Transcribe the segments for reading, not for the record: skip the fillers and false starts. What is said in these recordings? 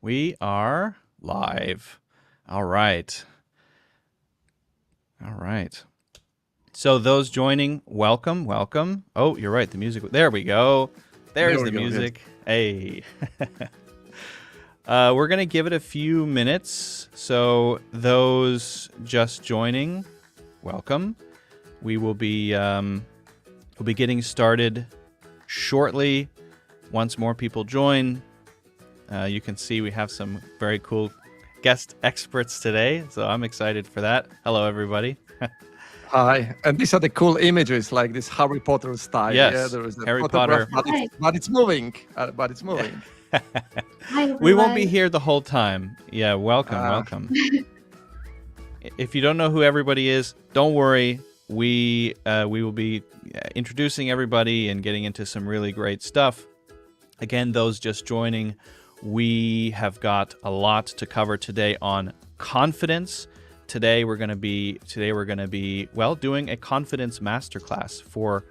We are live. All right. All right. So those joining, welcome, welcome. Oh, you're right. The music. There we go. There's the music. Hey. We're going to give it a few minutes. So those just joining, welcome. We will be we'll be getting started shortly. Once more people join, you can see we have some very cool guest experts today. So I'm excited for that. Hello, everybody. Hi, and these are the cool images, like this Harry Potter style. Yes, yeah, there is a Harry photograph, Potter. but it's moving. But it's moving. Hi, We won't be here the whole time. Yeah, welcome, welcome. If you don't know who everybody is, don't worry. We will be introducing everybody and getting into some really great stuff. Again, those just joining, we have got a lot to cover today on confidence. Today we're going to be doing a confidence masterclass for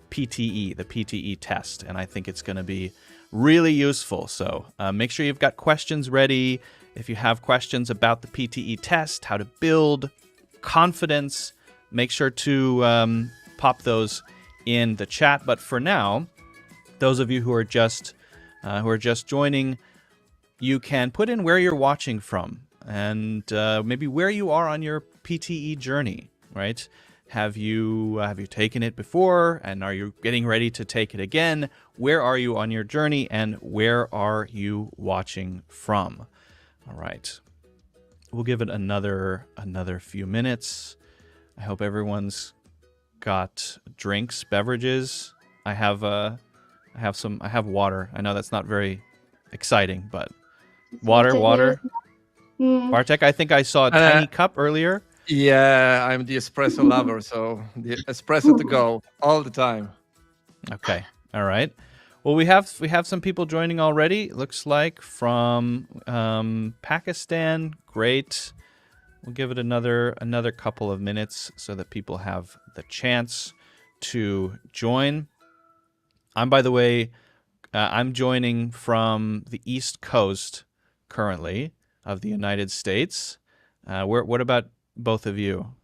PTE, the PTE test, and I think it's going to be really useful. So make sure you've got questions ready. If you have questions about the PTE test, how to build confidence, make sure to pop those in the chat. But for now, those of you who are just joining, you can put in where you're watching from and maybe where you are on your PTE journey. Right? Have you taken it before, and are you getting ready to take it again? Where are you on your journey, and where are you watching from? All right, we'll give it another few minutes. I hope everyone's got drinks, beverages. I have water. I know that's not very exciting, but water. Bartek, I think I saw a tiny cup earlier. Yeah, I'm the espresso lover, so the espresso to go all the time. Okay, all right. Well, we have some people joining already. Looks like from Pakistan. Great. We'll give it another couple of minutes so that people have the chance to join. By the way, I'm joining from the East Coast currently of the United States. What about both of you?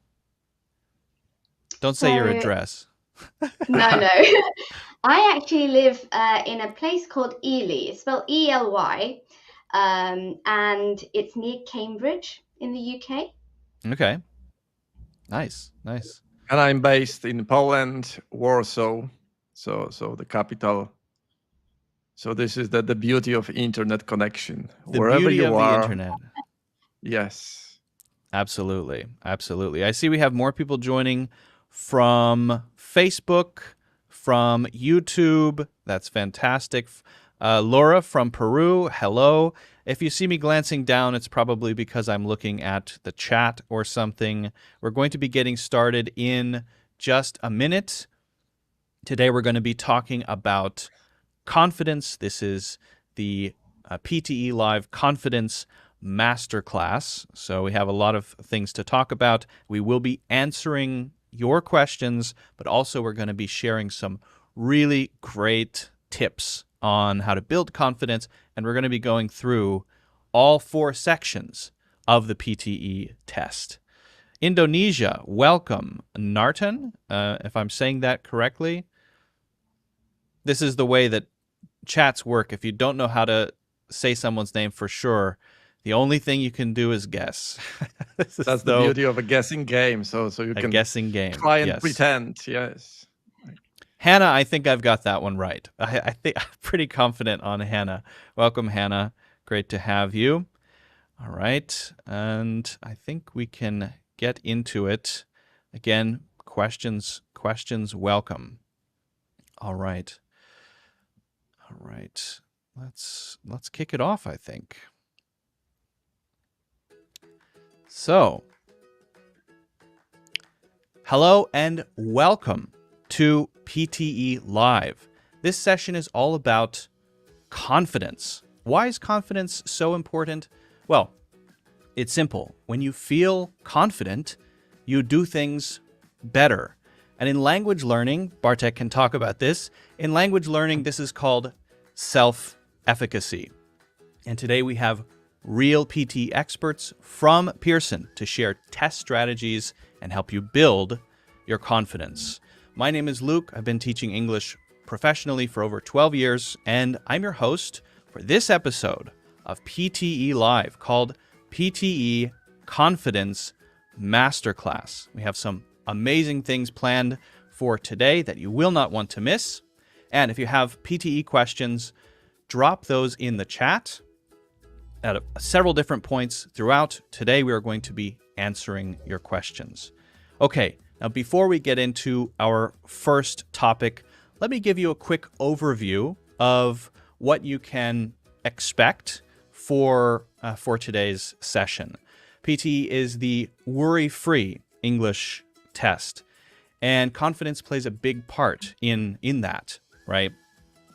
Don't say your address. No. I actually live in a place called Ely. It's spelled E-L-Y, and it's near Cambridge in the UK. Okay. Nice. And I'm based in Poland, Warsaw, so the capital. So this is the beauty of internet connection. Wherever you are. The internet. Yes. Absolutely. I see we have more people joining from Facebook, from YouTube. That's fantastic. Laura from Peru, hello. If you see me glancing down, it's probably because I'm looking at the chat or something. We're going to be getting started in just a minute. Today we're going to be talking about confidence. This is the PTE Live Confidence Masterclass. So we have a lot of things to talk about. We will be answering your questions, but also we're going to be sharing some really great tips on how to build confidence, and we're going to be going through all 4 sections of the PTE test. Indonesia, welcome. Nartan, if I'm saying that correctly. This is the way that chats work. If you don't know how to say someone's name for sure, the only thing you can do is guess. That's the beauty of a guessing game. So you can guessing game. Try and pretend. Yes. Hannah, I think I've got that one right. I think I'm pretty confident on Hannah. Welcome, Hannah. Great to have you. All right. And I think we can get into it. Again, questions, welcome. All right. Let's kick it off, I think. So, hello and welcome to PTE Live. This session is all about confidence. Why is confidence so important? Well, it's simple. When you feel confident, you do things better. And in language learning, Bartek can talk about this. In language learning, this is called self-efficacy. And today we have real PTE experts from Pearson to share test strategies and help you build your confidence. My name is Luke. I've been teaching English professionally for over 12 years, and I'm your host for this episode of PTE Live called PTE Confidence Masterclass. We have some amazing things planned for today that you will not want to miss. And if you have PTE questions, drop those in the chat at several different points throughout. Today, we are going to be answering your questions. Okay, now before we get into our first topic, let me give you a quick overview of what you can expect for today's session. PTE is the worry-free English test, and confidence plays a big part in that, right?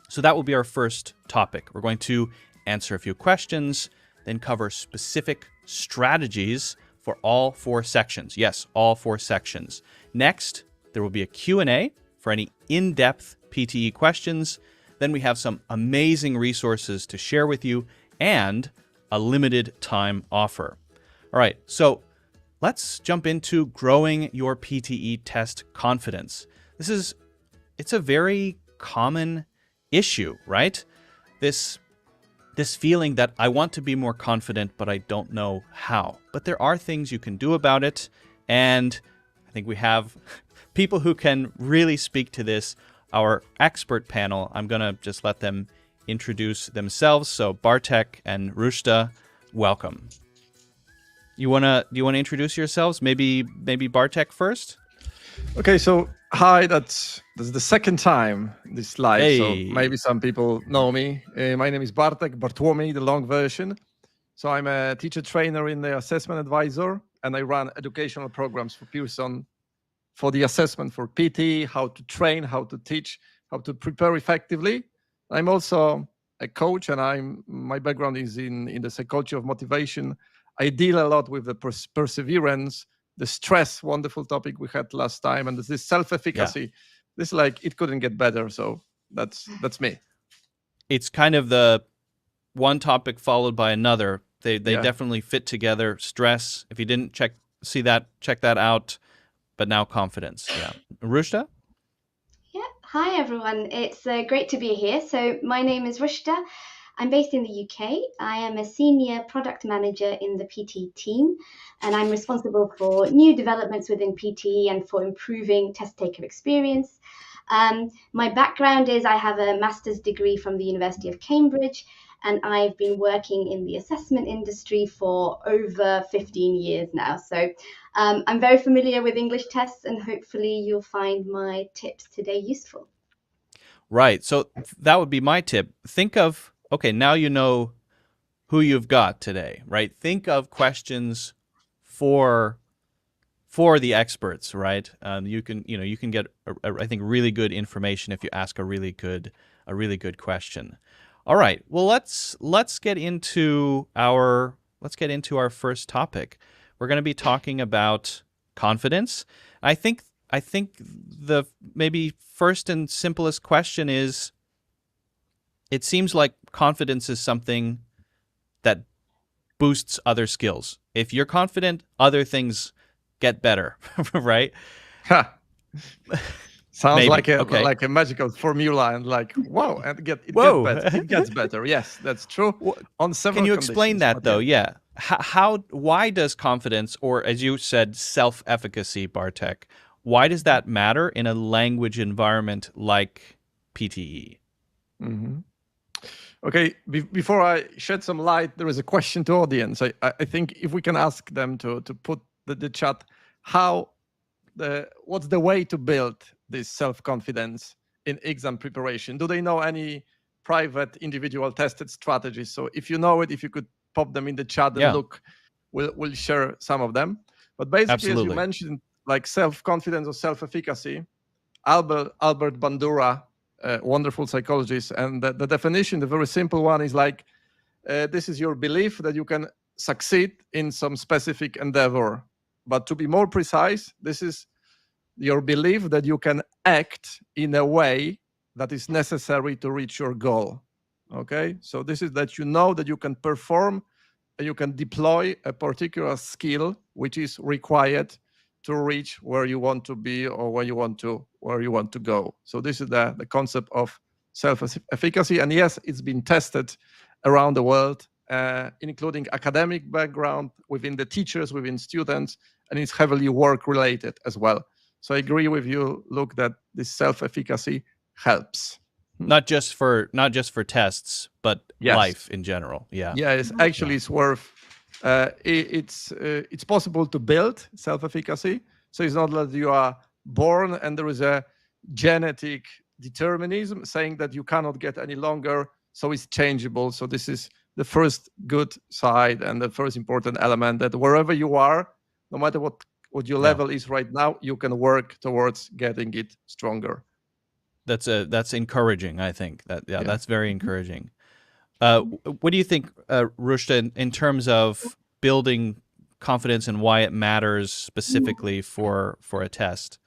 So that will be our first topic. We're going to answer a few questions, then cover specific strategies for all 4 sections. Yes, all 4 sections. Next, there will be a Q&A for any in-depth PTE questions. Then we have some amazing resources to share with you and a limited time offer. All right, so let's jump into growing your PTE test confidence. It's a very common issue, right? This feeling that I want to be more confident, but I don't know how. But there are things you can do about it, and I think we have people who can really speak to this. Our expert panel, I'm going to just let them introduce themselves. So Bartek and Rushta, welcome. Do you want to introduce yourselves? Maybe Bartek first? Okay, so hi, that's the second time this live, Hey. So maybe some people know me. My name is Bartek, Bartłomiej, the long version. So I'm a teacher trainer in the Assessment Advisor, and I run educational programs for Pearson for the assessment for PTE, how to train, how to teach, how to prepare effectively. I'm also a coach, and my background is in the psychology of motivation. I deal a lot with the perseverance, the stress, wonderful topic we had last time, and this self-efficacy. Yeah. This it couldn't get better. So that's me. It's kind of the one topic followed by another. They definitely fit together. Stress. If you didn't check that out. But now confidence. Yeah. Rushta? Yeah. Hi, everyone. It's great to be here. So my name is Rushta. I'm based in the UK. I am a senior product manager in the PTE team, and I'm responsible for new developments within PTE and for improving test taker experience. My background is I have a master's degree from the University of Cambridge, and I've been working in the assessment industry for over 15 years now. So I'm very familiar with English tests, and hopefully you'll find my tips today useful. Right. So that would be my tip. Think of, okay, now you know who you've got today, right? Think of questions for the experts, right? You can get, I think, really good information if you ask a really good question. All right. Well, let's get into our first topic. We're going to be talking about confidence. I think the maybe first and simplest question is, it seems like confidence is something that boosts other skills. If you're confident, other things get better, right? Sounds like a magical formula, and wow, and it gets better. Yes, that's true. On several. Can you explain that though? Yeah. Why does confidence, or as you said, self-efficacy, Bartek, why does that matter in a language environment like PTE? Mm-hmm. Okay, before I shed some light, there is a question to audience. I think if we can ask them to put the chat, what's the way to build this self-confidence in exam preparation? Do they know any private, individual tested strategies? So if you know it, if you could pop them in the chat and look, we'll share some of them. But basically, Absolutely. As you mentioned, like self-confidence or self-efficacy, Albert Bandura, wonderful psychologist, and the definition, the very simple one, is this is your belief that you can succeed in some specific endeavor. But to be more precise, this is your belief that you can act in a way that is necessary to reach your goal. Okay, so this is that you know that you can perform and you can deploy a particular skill which is required to reach where you want to be or where you want to go. So this is the concept of self-efficacy. And yes, it's been tested around the world, including academic background, within the teachers, within students, and it's heavily work related as well. So I agree with you, Luke, that this self-efficacy helps. Not just for tests, but life in general. Yeah. Yeah, it's worth. It's possible to build self-efficacy. So it's not that you are born and there is a genetic determinism saying that you cannot get any longer. So it's changeable. So this is the first good side and the first important element, that wherever you are, no matter what your level is right now, you can work towards getting it stronger. That's encouraging. I think that's very encouraging. What do you think, Rushta, in terms of building confidence and why it matters specifically for a test?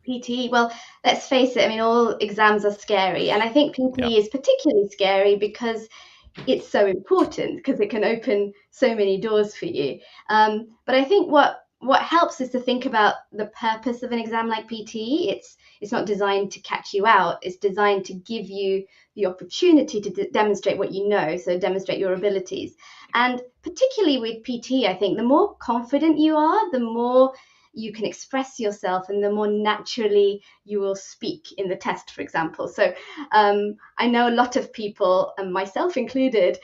PTE, well, let's face it, I mean, all exams are scary. And I think PTE is particularly scary because it's so important, because it can open so many doors for you. But I think what helps is to think about the purpose of an exam like PTE. It's not designed to catch you out. It's designed to give you the opportunity to demonstrate what you know, so demonstrate your abilities. And particularly with PTE, I think the more confident you are, the more you can express yourself and the more naturally you will speak in the test, for example. So I know a lot of people, and myself included,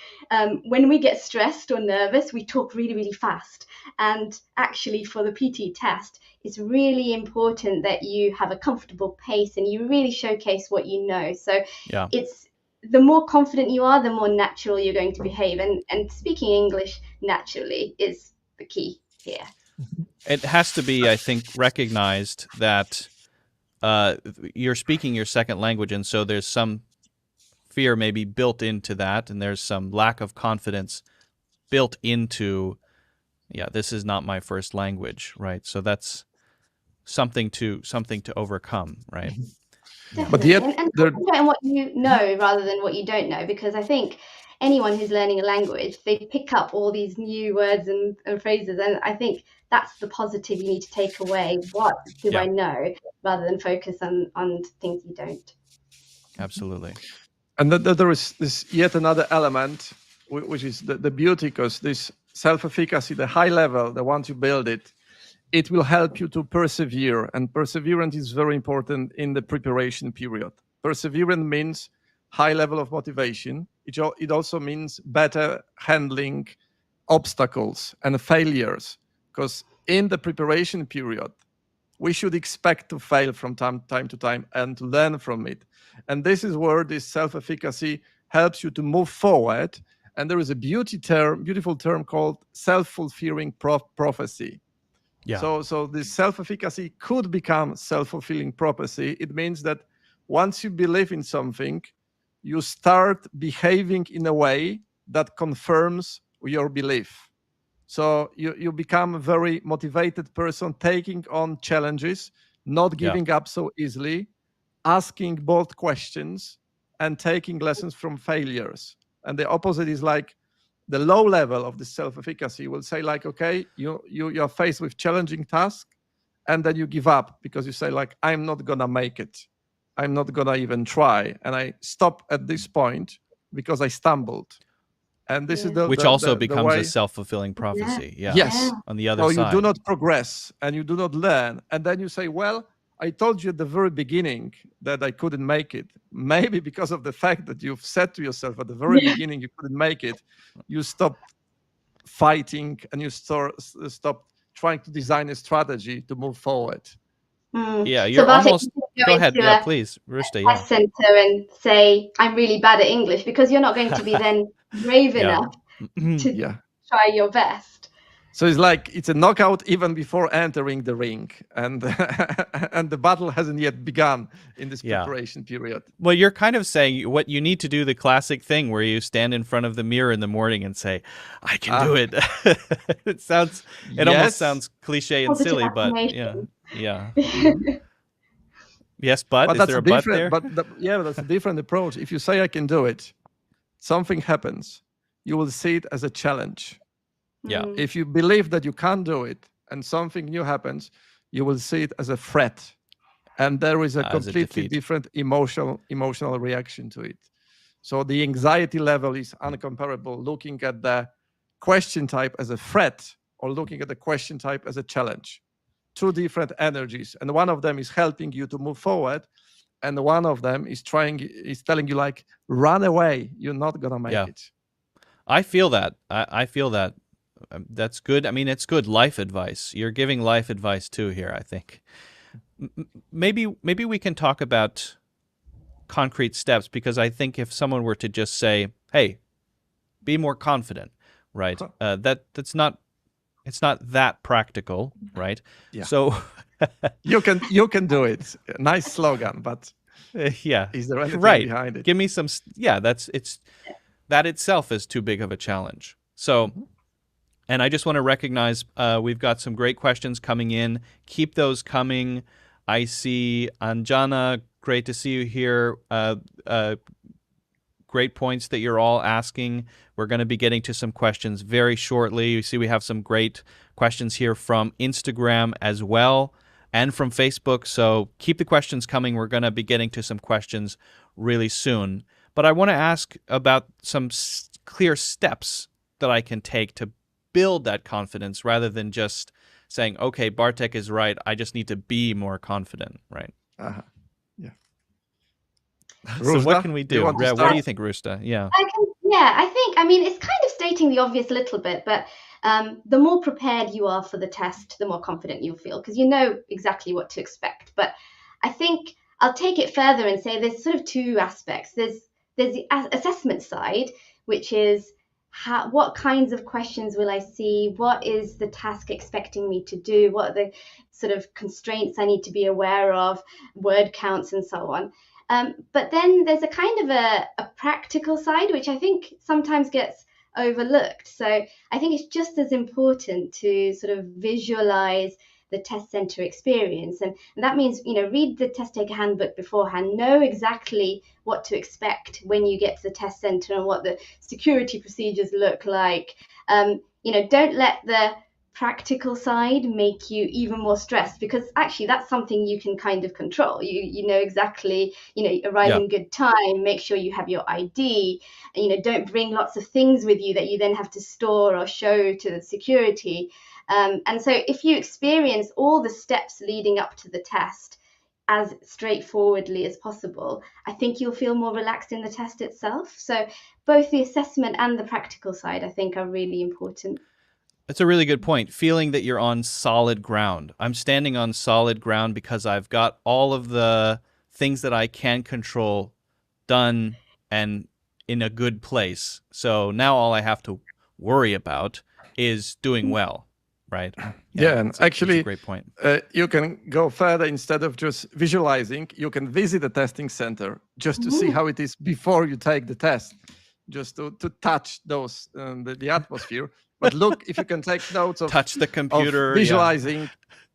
when we get stressed or nervous, we talk really, really fast. And actually for the PTE test, it's really important that you have a comfortable pace and you really showcase what you know. So it's the more confident you are, the more natural you're going to behave. And speaking English naturally is the key here. It has to be, I think, recognized that you're speaking your second language, and so there's some fear maybe built into that, and there's some lack of confidence built into, this is not my first language, right? So that's something to overcome, right? Definitely. But yet, and concentrate on what you know rather than what you don't know, because I think anyone who's learning a language, they pick up all these new words and phrases, and I think that's the positive you need to take away. What do I know, rather than focus on things you don't. Absolutely. And there is this yet another element, which is the beauty, because this self-efficacy, the high level, the once you build it, it will help you to persevere. And perseverance is very important in the preparation period. Perseverance means high level of motivation. It also means better handling obstacles and failures, because in the preparation period, we should expect to fail from time to time and to learn from it. And this is where this self-efficacy helps you to move forward. And there is a beautiful term called self-fulfilling prophecy. Yeah. So this self-efficacy could become self-fulfilling prophecy. It means that once you believe in something, you start behaving in a way that confirms your belief. So you become a very motivated person, taking on challenges, not giving up so easily, asking bold questions, and taking lessons from failures. And the opposite is like the low level of the self-efficacy will say like, okay, you're faced with challenging tasks, and then you give up because you say like, I'm not gonna make it. I'm not gonna even try. And I stop at this point because I stumbled. And this is which also becomes a self-fulfilling prophecy. Yeah. Yes. On the other side. So you do not progress and you do not learn. And then you say, well, I told you at the very beginning that I couldn't make it. Maybe because of the fact that you've said to yourself at the very beginning you couldn't make it, you stopped fighting and you stopped trying to design a strategy to move forward. Yeah, you're so almost. Go ahead, please, Rushta. Yeah. Center and say I'm really bad at English, because you're not going to be then brave enough to try your best. So it's like it's a knockout even before entering the ring, and and the battle hasn't yet begun in this preparation period. Well, you're kind of saying what you need to do, the classic thing where you stand in front of the mirror in the morning and say, "I can do it." It almost sounds cliche and silly, but yeah. Yes, but is there a but there? But that's a different approach. If you say I can do it, something happens. You will see it as a challenge. Yeah. If you believe that you can't do it and something new happens, you will see it as a threat. And there is a completely different emotional reaction to it. So the anxiety level is uncomparable looking at the question type as a threat or looking at the question type as a challenge. Two different energies. And one of them is helping you to move forward. And one of them is telling you like, run away. You're not going to make it. I feel that. I feel that. That's good. I mean, it's good life advice. You're giving life advice too here, I think. Maybe we can talk about concrete steps, because I think if someone were to just say, hey, be more confident, right? It's not that practical, right? Yeah. So you can do it. Nice slogan, but yeah. Is there anything behind it? Give me some, that itself is too big of a challenge. So, and I just want to recognize we've got some great questions coming in. Keep those coming. I see Anjana, great to see you here. Great points that you're all asking. We're going to be getting to some questions very shortly. You see we have some great questions here from Instagram as well and from Facebook. So keep the questions coming. We're going to be getting to some questions really soon. But I want to ask about some clear steps that I can take to build that confidence rather than just saying, okay, Bartek is right, I just need to be more confident, right? Yeah. So what can we do? What do you think, Rusta? Yeah. I mean, it's kind of stating the obvious a little bit, but the more prepared you are for the test, the more confident you'll feel, because you know exactly what to expect. But I think I'll take it further and say there's sort of two aspects. There's the assessment side, which is what kinds of questions will I see? What is the task expecting me to do? What are the sort of constraints I need to be aware of, word counts and so on. But then there's a kind of a practical side, which I think sometimes gets overlooked. So I think it's just as important to sort of visualize the test center experience. And that means, read the test taker handbook beforehand, know exactly what to expect when you get to the test center and what the security procedures look like. Don't let the practical side make you even more stressed, because actually that's something you can kind of control. You know exactly, arrive in good time, make sure you have your ID, and don't bring lots of things with you that you then have to store or show to the security. And so if you experience all the steps leading up to the test as straightforwardly as possible, I think you'll feel more relaxed in the test itself. So both the assessment and the practical side, I think, are really important. That's a really good point. Feeling that you're on solid ground. I'm standing on solid ground because I've got all of the things that I can control done and in a good place. So now all I have to worry about is doing well. Right. Yeah, and actually, that's a great point. You can go further. Instead of just visualizing, you can visit the testing center just to see how it is before you take the test, just to touch those the atmosphere. But look, if you can take notes of touch the computer, visualizing,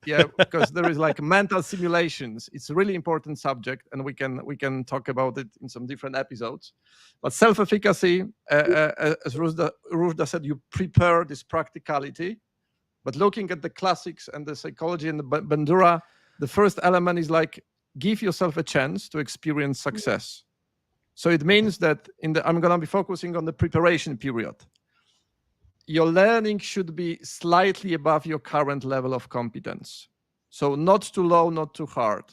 because there is like mental simulations. It's a really important subject, and we can talk about it in some different episodes. But self-efficacy, as Rushda said, you prepare this practicality. But looking at the classics and the psychology and the Bandura, the first element is like, give yourself a chance to experience success. So it means that I'm going to be focusing on the preparation period. Your learning should be slightly above your current level of competence. So not too low, not too hard.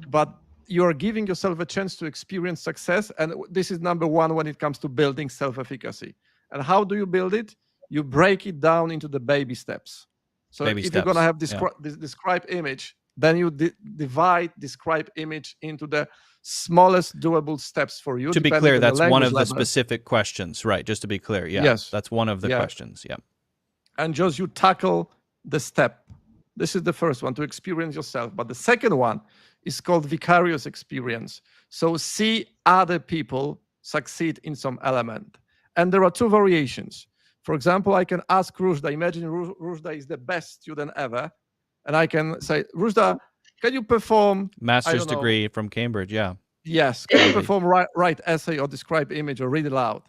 But you're giving yourself a chance to experience success. And this is number one when it comes to building self-efficacy. And how do you build it? You break it down into the baby steps. So if you're going to have this describe image, then you divide describe image into the smallest doable steps for you. To be clear, that's one of the specific questions, right? Just to be clear. Yeah. Yes. That's one of the questions. Yeah. And just you tackle the step. This is the first one, to experience yourself. But the second one is called vicarious experience. So see other people succeed in some element. And there are two variations. For example, I can ask Rushda, imagine Rushda is the best student ever. And I can say, Rushda, can you perform... Master's degree from Cambridge, yeah. Yes, can you perform write essay or describe image or read aloud?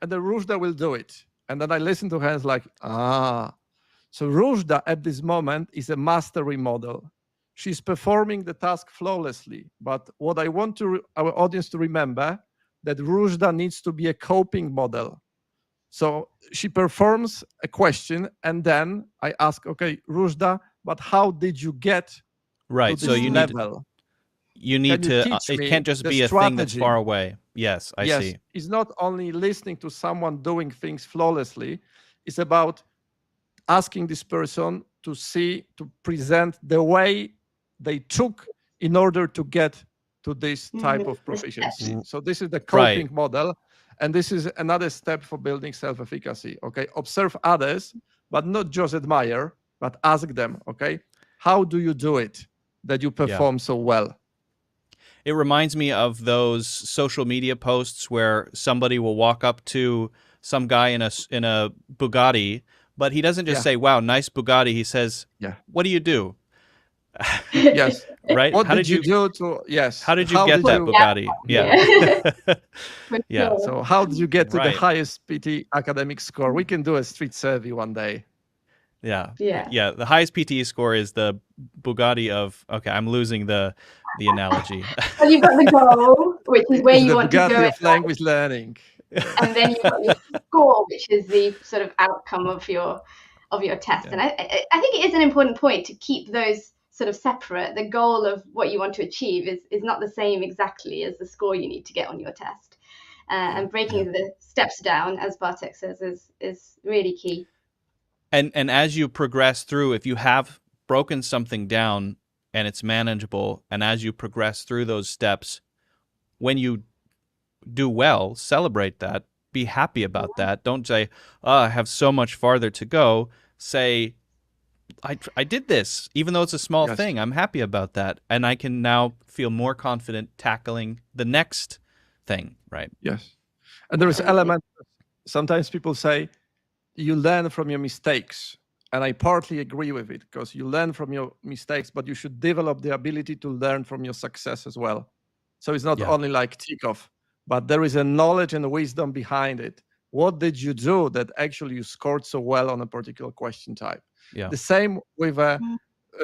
And the Rushda will do it. And then I listen to her and it's like, so Ruzhda at this moment is a mastery model. She's performing the task flawlessly. But what I want our audience to remember, that Ruzhda needs to be a coping model. So she performs a question, and then I ask, okay, Ruzhda, but how did you get to this level? You need to, it can't just be a thing that's far away. Yes, I see. It's not only listening to someone doing things flawlessly. It's about asking this person to present the way they took in order to get to this type of proficiency. So this is the coping model. And this is another step for building self-efficacy. Okay, observe others, but not just admire, but ask them. Okay, how do you do it that you perform so well? It reminds me of those social media posts where somebody will walk up to some guy in a Bugatti, but he doesn't just say, "Wow, nice Bugatti." He says, "What do you do?" Yes. Right. What did you do to? Yes. How did you get that Bugatti? Yeah. So how did you get to the highest PTE academic score? We can do a street survey one day. Yeah. The highest PTE score is the Bugatti of. Okay, I'm losing the analogy. Well, you've got the goal, which is where you want to go. The Bugatti of language learning. And then you've got your score, which is the sort of outcome of your test. And I think it is an important point to keep those sort of separate. The goal of what you want to achieve is not the same exactly as the score you need to get on your test. And breaking the steps down, as Bartek says, is really key. And as you progress through, if you have broken something down and it's manageable, and as you progress through those steps, when you do well, celebrate that, be happy about that. Don't say, "Oh, I have so much farther to go." Say, I did this, even though it's a small thing. I'm happy about that, and I can now feel more confident tackling the next thing, right? Yes. And there is element, sometimes people say, you learn from your mistakes. And I partly agree with it, because you learn from your mistakes, but you should develop the ability to learn from your success as well. So it's not only like tick off, but there is a knowledge and a wisdom behind it. What did you do that actually you scored so well on a particular question type? The same with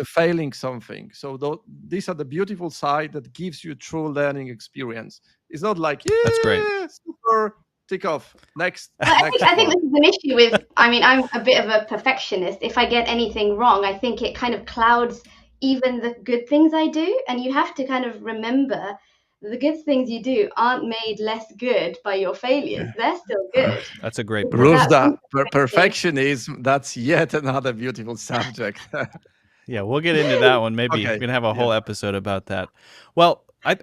failing something. So these are the beautiful side that gives you true learning experience. It's not like, that's great, super, tick off, next. I think this is an issue with, I'm a bit of a perfectionist. If I get anything wrong, I think it kind of clouds even the good things I do. And you have to kind of remember the good things you do aren't made less good by your failures. They're still good. That's a great point. Ruzhda, perfectionism, that's yet another beautiful subject. Yeah, we'll get into that one. Maybe we're going to have a whole episode about that. Well, I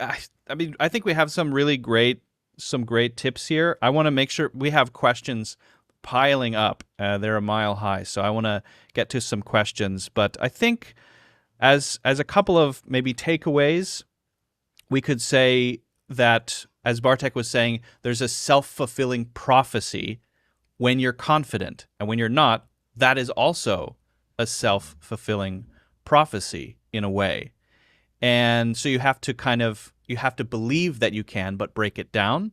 think we have some great tips here. I want to make sure we have questions piling up. They're a mile high, so I want to get to some questions. But I think as a couple of maybe takeaways, we could say that, as Bartek was saying, there's a self-fulfilling prophecy when you're confident. And when you're not, that is also a self-fulfilling prophecy in a way. And so you have to believe that you can, but break it down.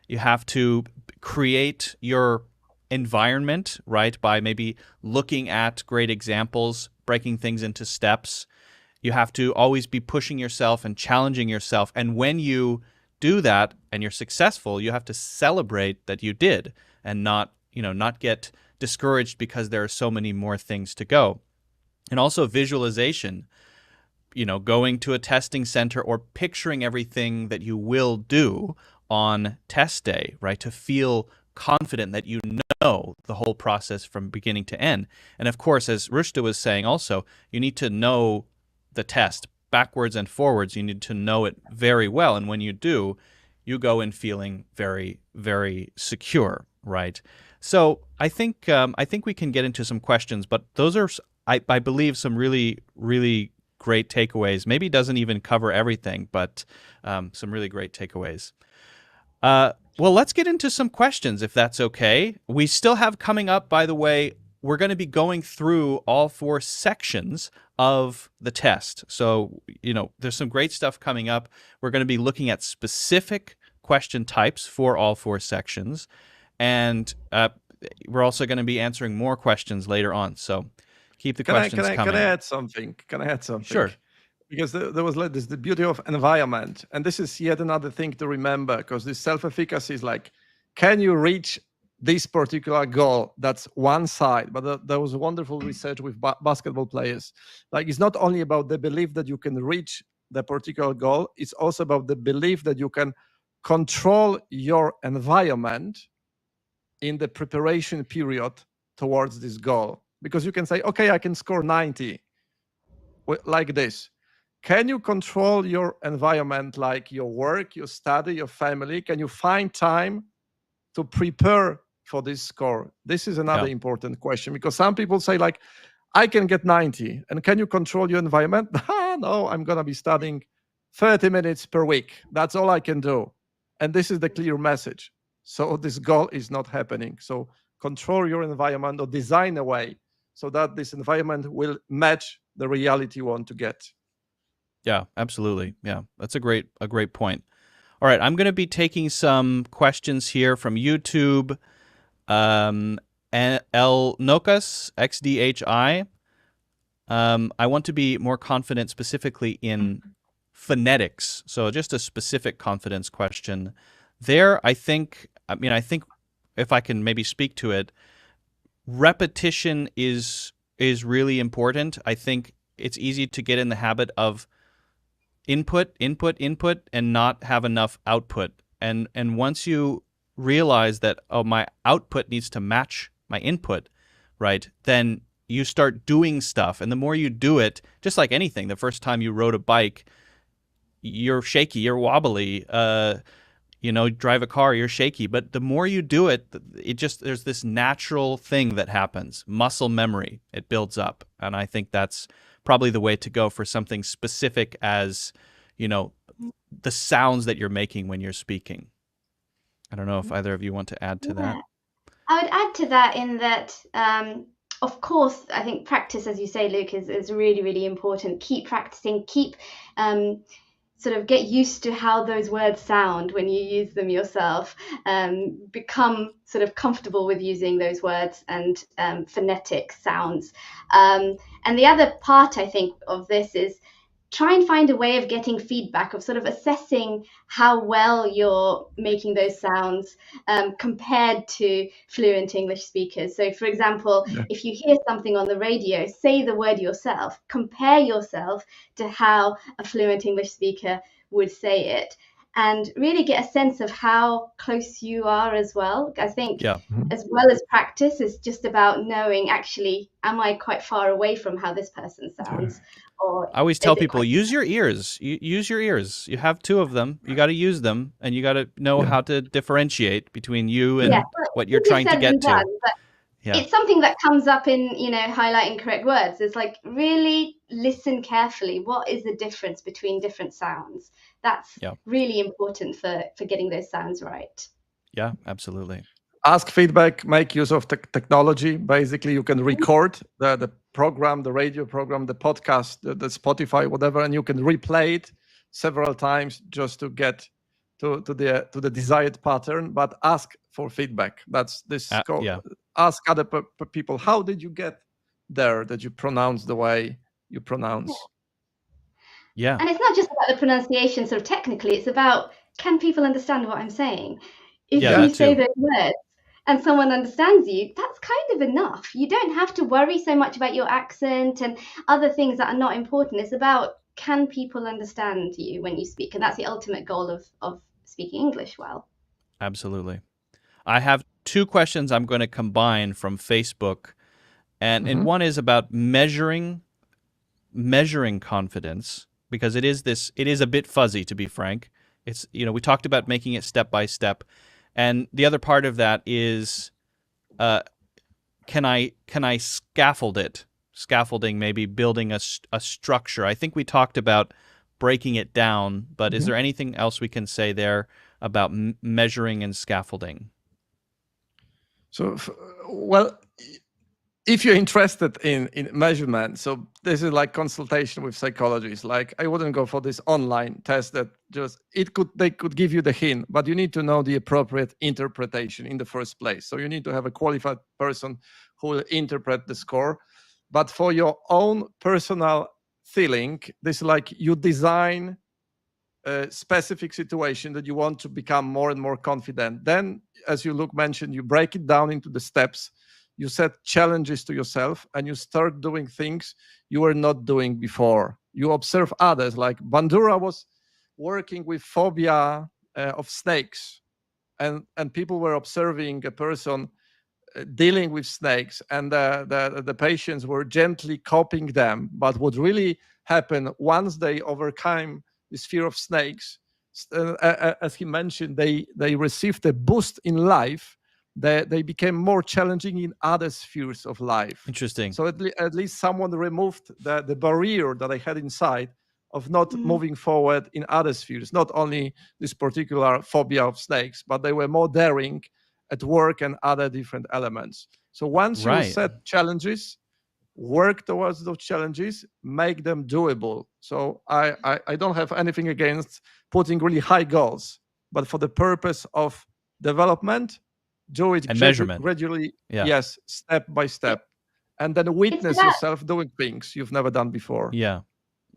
You have to create your environment, right, by maybe looking at great examples, breaking things into steps. You have to always be pushing yourself and challenging yourself. And when you do that and you're successful, you have to celebrate that you did, and not get discouraged because there are so many more things to go. And also visualization, going to a testing center or picturing everything that you will do on test day, right? To feel confident that you know the whole process from beginning to end. And of course, as Ruzhda was saying also, you need to know the test backwards and forwards. You need to know it very well. And when you do, you go in feeling very, very secure, right? So I think we can get into some questions, but those are, I believe, some really, really great takeaways. Maybe doesn't even cover everything, but some really great takeaways. Well, let's get into some questions, if that's okay. We still have coming up, by the way, we're going to be going through all 4 sections of the test. So, there's some great stuff coming up. We're going to be looking at specific question types for all 4 sections. And we're also going to be answering more questions later on. So keep the questions coming. Can I add something? Sure. Because there was like this, the beauty of environment, and this is yet another thing to remember, because this self-efficacy is like, can you reach this particular goal? That's one side, but there was wonderful research with basketball players. Like, it's not only about the belief that you can reach the particular goal, it's also about the belief that you can control your environment in the preparation period towards this goal. Because you can say, okay, I can score 90 like this. Can you control your environment, like your work, your study, your family? Can you find time to prepare for this score? This is another important question, because some people say, like, I can get 90. And can you control your environment? No, I'm going to be studying 30 minutes per week. That's all I can do. And this is the clear message. So this goal is not happening. So control your environment, or design a way so that this environment will match the reality you want to get. Yeah, absolutely. Yeah, that's a great point. All right, I'm going to be taking some questions here from YouTube. L Nocas XDHI. I want to be more confident specifically in phonetics. So just a specific confidence question. There, I think if I can maybe speak to it, repetition is really important. I think it's easy to get in the habit of input, and not have enough output. And once you realize that, oh, my output needs to match my input, right, then you start doing stuff. And the more you do it, just like anything, the first time you rode a bike, you're shaky, you're wobbly. Drive a car, you're shaky. But the more you do it, there's this natural thing that happens. Muscle memory, it builds up. And I think that's probably the way to go for something specific as, the sounds that you're making when you're speaking. I don't know if either of you want to add to that. I would add to that in that, of course, I think practice, as you say, Luke, is really, really important. Keep practicing, keep sort of get used to how those words sound when you use them yourself. Become sort of comfortable with using those words and phonetic sounds. And the other part, I think, of this is try and find a way of getting feedback, of sort of assessing how well you're making those sounds compared to fluent English speakers. So, for example, if you hear something on the radio, say the word yourself, compare yourself to how a fluent English speaker would say it, and really get a sense of how close you are as well. I think as well as practice, it's just about knowing, actually, am I quite far away from how this person sounds? Or I always tell people, use your ears. Use your ears. You have two of them. You got to use them, and you got to know how to differentiate between you and what you're trying to get to. It's something that comes up in, highlighting correct words. It's like, really listen carefully. What is the difference between different sounds? That's really important for getting those sounds right. Yeah, absolutely. Ask feedback, make use of technology. Basically, you can record the program, the radio program, the podcast, the Spotify, whatever, and you can replay it several times just to get to the desired pattern. But ask for feedback. That's this. Ask other people, how did you get there? That you pronounce the way you pronounce. Yeah. And it's not just about the pronunciation, sort of technically. It's about, can people understand what I'm saying? If you say those words and someone understands you, that's kind of enough. You don't have to worry so much about your accent and other things that are not important. It's about, can people understand you when you speak? And that's the ultimate goal of speaking English well. Absolutely. I have two questions I'm going to combine from Facebook. And one is about measuring confidence, because it is a bit fuzzy, to be frank. It's, we talked about making it step by step. And the other part of that is, can I scaffold it? Scaffolding, maybe building a structure. I think we talked about breaking it down, but is there anything else we can say there about measuring and scaffolding? So, well, if you're interested in measurement, so this is like consultation with psychologists. Like, I wouldn't go for this online test that just they could give you the hint, but you need to know the appropriate interpretation in the first place. So you need to have a qualified person who will interpret the score. But for your own personal feeling, this is like you design a specific situation that you want to become more and more confident. Then, as you mentioned, you break it down into the steps. You set challenges to yourself and you start doing things you were not doing before. You observe others. Like Bandura was working with phobia of snakes, and people were observing a person dealing with snakes, and the patients were gently copying them. But what really happened once they overcame this fear of snakes, as he mentioned, they received a boost in life. They became more challenging in other spheres of life. Interesting. So at least someone removed the barrier that I had inside of not moving forward in other spheres, not only this particular phobia of snakes, but they were more daring at work and other different elements. So once you set challenges, work towards those challenges, make them doable. So I don't have anything against putting really high goals, but for the purpose of development, do it and measurement gradually, yes, step by step, and then witness yourself doing things you've never done before. Yeah.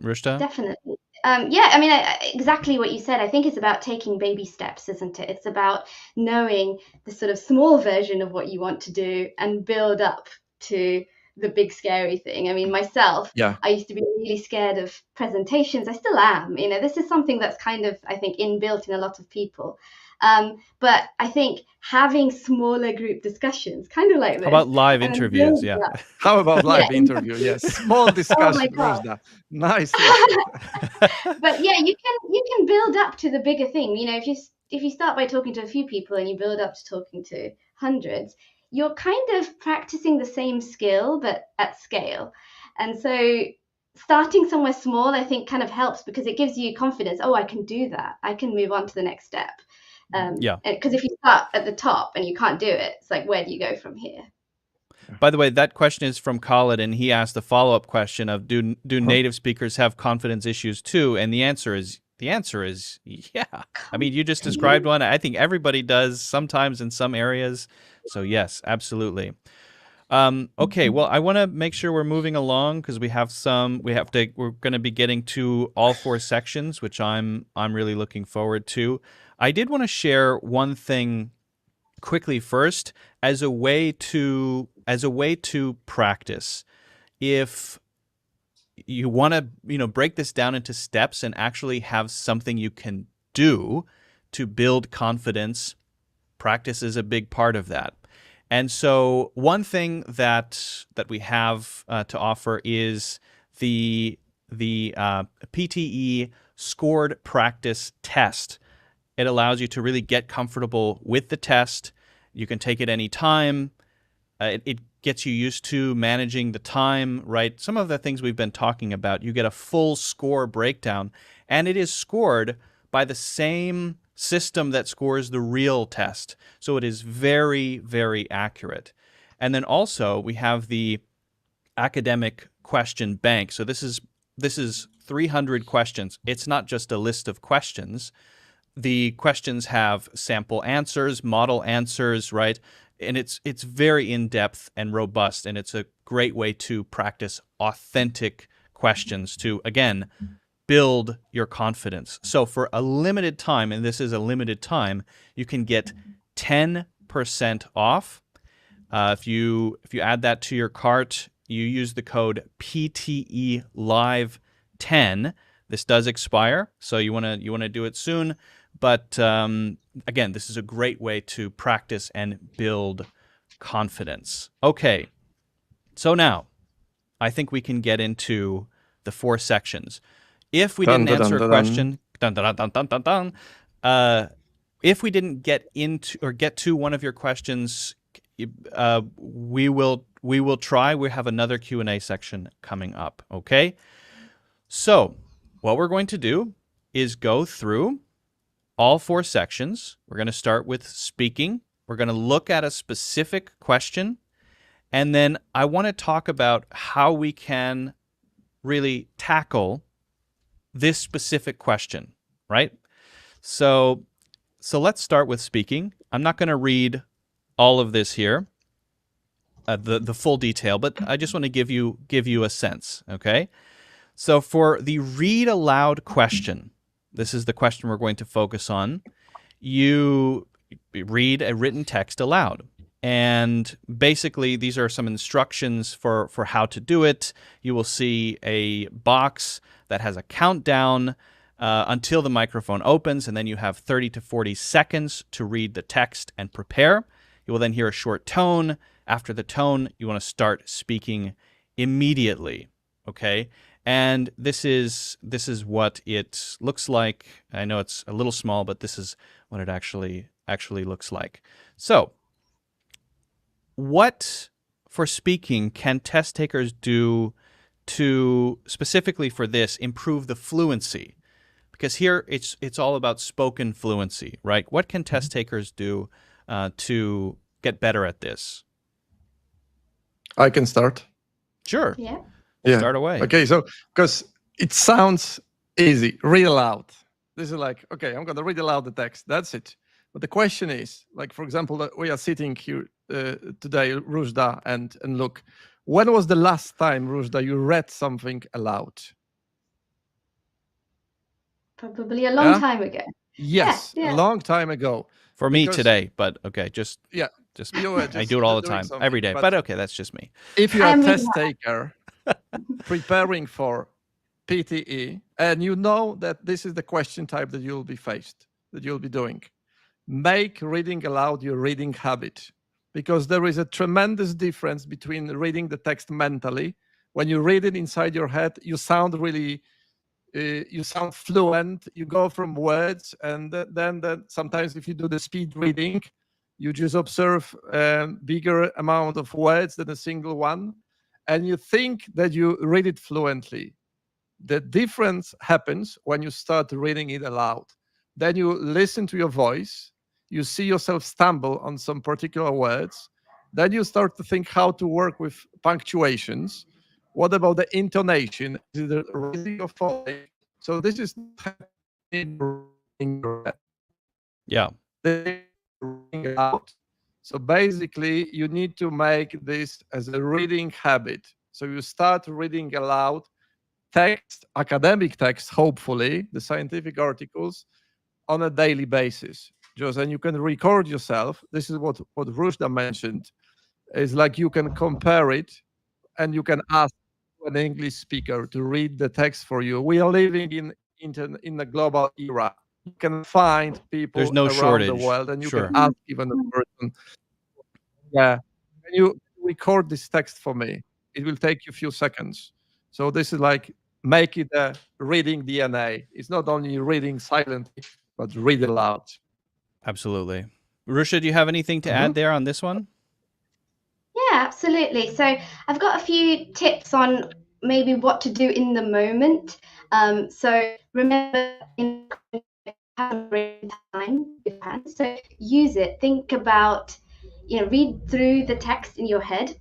Rushta? Definitely. Yeah, I mean, exactly what you said. I think it's about taking baby steps, isn't it? It's about knowing the sort of small version of what you want to do and build up to the big scary thing. I mean, myself, I used to be really scared of presentations. I still am. You know, this is something that's kind of, I think, inbuilt in a lot of people. But I think having smaller group disctions, kind of like this. How about live interviews? Yeah. How about live interview? Yes. Small discussion. Oh nice. But yeah, you can build up to the bigger thing. You know, if you start by talking to a few people and you build up to talking to hundreds, you're kind of practicing the same skill but at scale. And so starting somewhere small, I think, kind of helps because it gives you confidence. Oh, I can do that. I can move on to the next step. Because if you start at the top and you can't do it, it's like, where do you go from here? By the way, that question is from Khalid, and he asked the follow-up question of do native speakers have confidence issues too? And the answer is yeah. I mean, you just described one. I think everybody does sometimes in some areas. So yes, absolutely. Okay, well, I want to make sure we're moving along because we're going to be getting to all 4 sections, which I'm really looking forward to. I did want to share one thing quickly first as a way to practice. If you want to, break this down into steps and actually have something you can do to build confidence, practice is a big part of that. And so one thing that we have to offer is the PTE scored practice test. It allows you to really get comfortable with the test. You can take it any time. It gets you used to managing the time, right? Some of the things we've been talking about. You get a full score breakdown, and it is scored by the same system that scores the real test. So it is very, very accurate. And then also we have the academic question bank. So this is 300 questions. It's not just a list of questions. The questions have sample answers, model answers, right? And it's very in-depth and robust, and it's a great way to practice authentic questions to, again, build your confidence. So for a limited time, and this is a limited time, you can get 10% off. If you add that to your cart, you use the code PTE Live 10. This does expire, so you want to do it soon. But again, this is a great way to practice and build confidence. Okay, so now I think we can get into the 4 sections. If we didn't answer a question, if we didn't get into or get to one of your questions, we will try. We have another Q&A section coming up. Okay, so what we're going to do is go through all 4 sections. We're going to start with speaking. We're going to look at a specific question, And then I want to talk about how we can really tackle this specific question, right? So let's start with speaking. I'm not going to read all of this here, the full detail, but I just want to give you a sense, okay? So for the read aloud question, this is the question we're going to focus on. You read a written text aloud. And basically, these are some instructions for how to do it. You will see a box that has a countdown until the microphone opens, and then you have 30 to 40 seconds to read the text and prepare. You will then hear a short tone. After the tone, you want to start speaking immediately, okay? And this is what it looks like. I know it's a little small, but this is what it actually looks like. So, what for speaking can test takers do to specifically for this improve the fluency? Because here it's all about spoken fluency, right? What can test takers do to get better at this? I can start. Sure. Yeah. Start away. Okay, so because it sounds easy, read aloud. This is like, okay, I'm going to read aloud the text. That's it. But the question is, like, for example, we are sitting here today, Rushda and Luke. When was the last time, Rushda, you read something aloud? Probably a long time ago. Yes, a long time ago. For me today, but okay, just I do it all the time, every day. But okay, that's just me. If you're a test taker preparing for PTE, and you know that this is the question type that you'll be faced, that you'll be doing, make reading aloud your reading habit, because there is a tremendous difference between reading the text mentally. When you read it inside your head, you sound really, you sound fluent, you go from words, and then sometimes if you do the speed reading, you just observe a bigger amount of words than a single one, and you think that you read it fluently. The difference happens when you start reading it aloud. Then you listen to your voice, you see yourself stumble on some particular words, then you start to think how to work with punctuations. What about the intonation? Is it rising or falling? So this is out. So basically, you need to make this as a reading habit. So you start reading aloud text, academic text, hopefully, the scientific articles, on a daily basis. And you can record yourself. This is what Rushda mentioned. Is like you can compare it and you can ask an English speaker to read the text for you. We are living in a global era. You can find people around the world, and you can ask even a person. Yeah, can you record this text for me? It will take you a few seconds. So this is like make it a reading DNA. It's not only reading silently, but read aloud. Absolutely. Rusha, do you have anything to add there on this one? Yeah, absolutely. So I've got a few tips on maybe what to do in the moment. So remember, in time, so use it. Think about, read through the text in your head.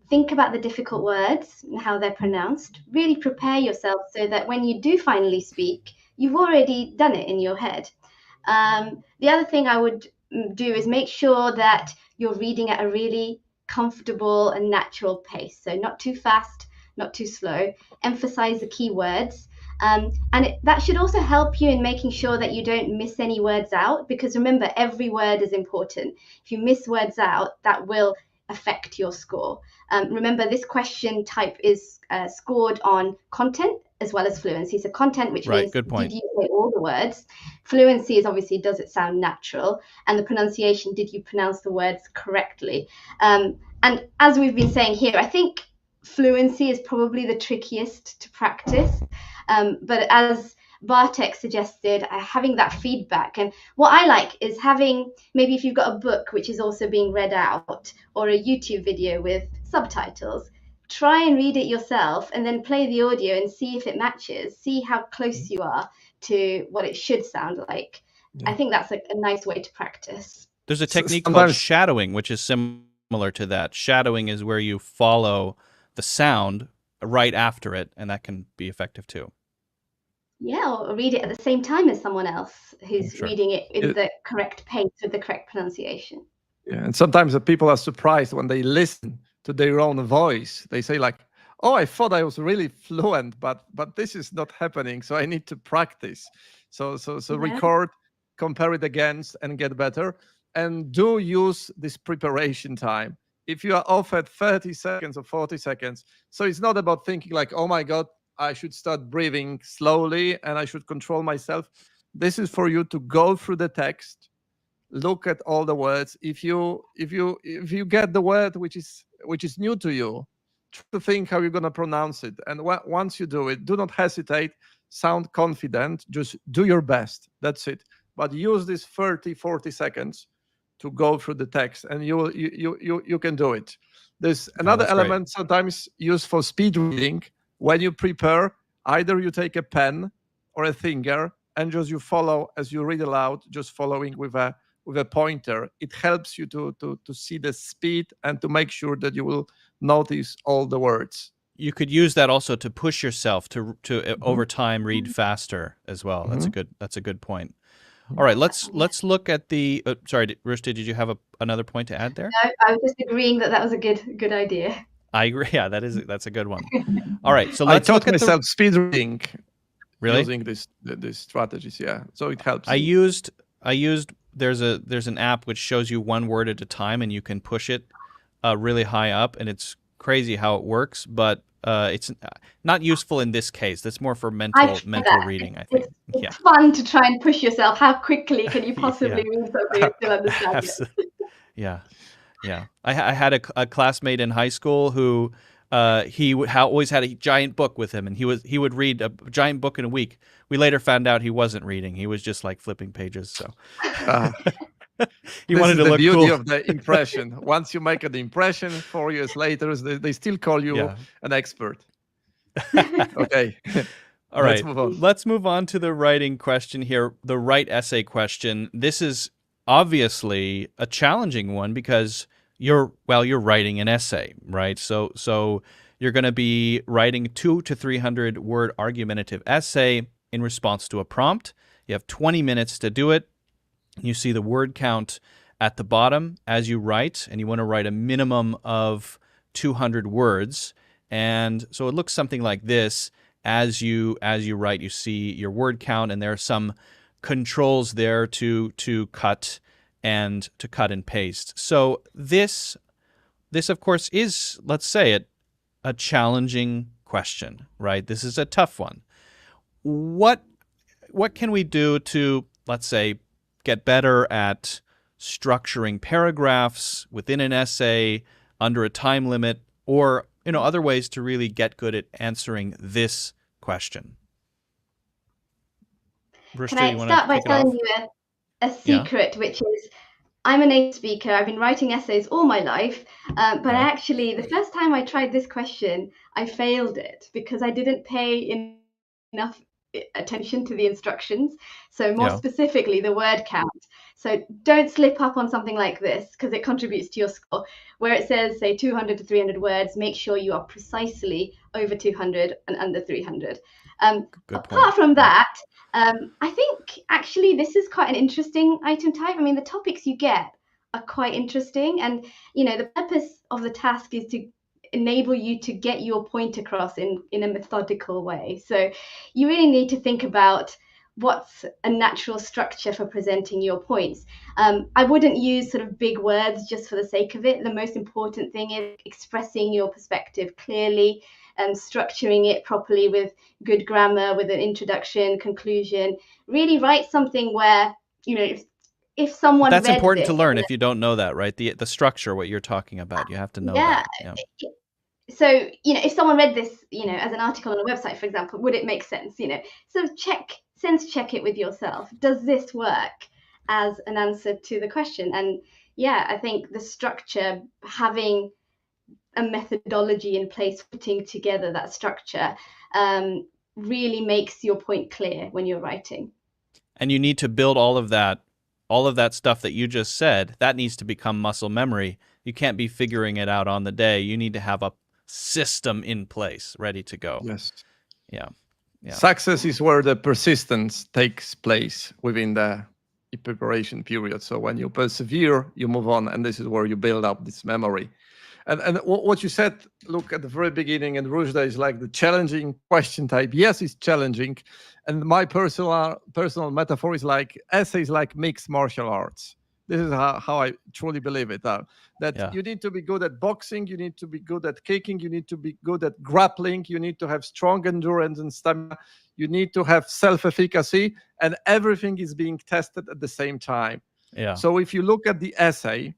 Think about the difficult words and how they're pronounced. Really prepare yourself so that when you do finally speak, you've already done it in your head. The other thing I would do is make sure that you're reading at a really comfortable and natural pace. So not too fast, not too slow. Emphasize the key words. That should also help you in making sure that you don't miss any words out, because remember, every word is important. If you miss words out, that will affect your score. Remember, this question type is scored on content as well as fluency. So content, which means did you say all the words? Fluency is obviously, does it sound natural? And the pronunciation, did you pronounce the words correctly? And as we've been saying here, I think fluency is probably the trickiest to practice. But as Bartek suggested, having that feedback. And what I like is having, maybe if you've got a book which is also being read out, or a YouTube video with subtitles, try and read it yourself and then play the audio and see if it matches, see how close you are to what it should sound like. I think that's a nice way to practice. There's a technique called shadowing, which is similar similar to that. Shadowing is where you follow the sound right after it, and that can be effective too. Yeah, or read it at the same time as someone else who's reading it in the correct pace with the correct pronunciation. Yeah, and sometimes the people are surprised when they listen to their own voice. They say like, "Oh, I thought I was really fluent, but this is not happening. So I need to practice." So record, compare it against, and get better. And do use this preparation time. If you are off at 30 seconds or 40 seconds, so it's not about thinking like, "Oh my God, I should start breathing slowly and I should control myself." This is for you to go through the text, look at all the words. If you get the word which is new to you, try to think how you're going to pronounce it. And once you do it, do not hesitate, sound confident, just do your best. That's it. But use this 30-40 seconds to go through the text, and you can do it. There's another element sometimes used for speed reading. When you prepare, either you take a pen or a finger and just you follow as you read aloud, just following with a pointer. It helps you to see the speed and to make sure that you will notice all the words. You could use that also to push yourself to over time read faster as well. That's a good point. All right, let's look at the. Sorry, Rushdi, did you have another point to add there? No, I was just agreeing that was a good idea. I agree. Yeah, that's a good one. All right, so let's look at myself speed reading. Really? Using these strategies, yeah. So it helps. I used. There's an app which shows you one word at a time, and you can push it really high up, and it's crazy how it works. But it's not useful in this case. That's more for mental reading, I think. It's fun to try and push yourself. How quickly can you possibly read something and still understand it? Yeah. I had a classmate in high school who he always had a giant book with him, and he would read a giant book in a week. We later found out he wasn't reading; he was just like flipping pages. So he wanted to look cool. This is the beauty of the impression. Once you make an impression, 4 years later, they still call you an expert. Okay. All right. Let's move on to the writing question here. The write essay question. This is obviously a challenging one because you're writing an essay, right? So you're going to be writing 200 to 300 word argumentative essay in response to a prompt. You have 20 minutes to do it. You see the word count at the bottom as you write, and you want to write a minimum of 200 words. And so it looks something like this. As you write, you see your word count, and there are some controls there to cut and paste. So this of course is, let's say it, a challenging question, right? This is a tough one. What can we do to, let's say, get better at structuring paragraphs within an essay under a time limit, or other ways to really get good at answering this question? Can I start by telling you a secret, which is I'm a native speaker. I've been writing essays all my life, but actually the first time I tried this question, I failed it because I didn't pay enough attention to the instructions. So more specifically, the word count. So don't slip up on something like this because it contributes to your score. Where it says, say, 200 to 300 words, make sure you are precisely over 200 and under 300. Apart from that, I think actually this is quite an interesting item type. I mean, the topics you get are quite interesting, and the purpose of the task is to enable you to get your point across in a methodical way. So you really need to think about what's a natural structure for presenting your points. I wouldn't use sort of big words just for the sake of it. The most important thing is expressing your perspective clearly and structuring it properly with good grammar, with an introduction, conclusion. Really write something where, if someone that's read important this, to learn if you don't know that, right? The structure, what you're talking about, you have to know that. Yeah. So, if someone read this, as an article on a website, for example, would it make sense? So sense check it with yourself. Does this work as an answer to the question? And I think the structure, having a methodology in place, putting together that structure, really makes your point clear when you're writing. And you need to build all of that all of that stuff that you just said, that needs to become muscle memory. You can't be figuring it out on the day. You need to have a system in place ready to go. Yes. Yeah. Success is where the persistence takes place within the preparation period. So when you persevere, you move on, and this is where you build up this memory. And what you said, look, at the very beginning, and Rujda, is like the challenging question type. Yes, it's challenging. And my personal metaphor is like essays like mixed martial arts. This is how I truly believe it. You need to be good at boxing, you need to be good at kicking, you need to be good at grappling, you need to have strong endurance and stamina, you need to have self-efficacy, and everything is being tested at the same time. Yeah. So if you look at the essay,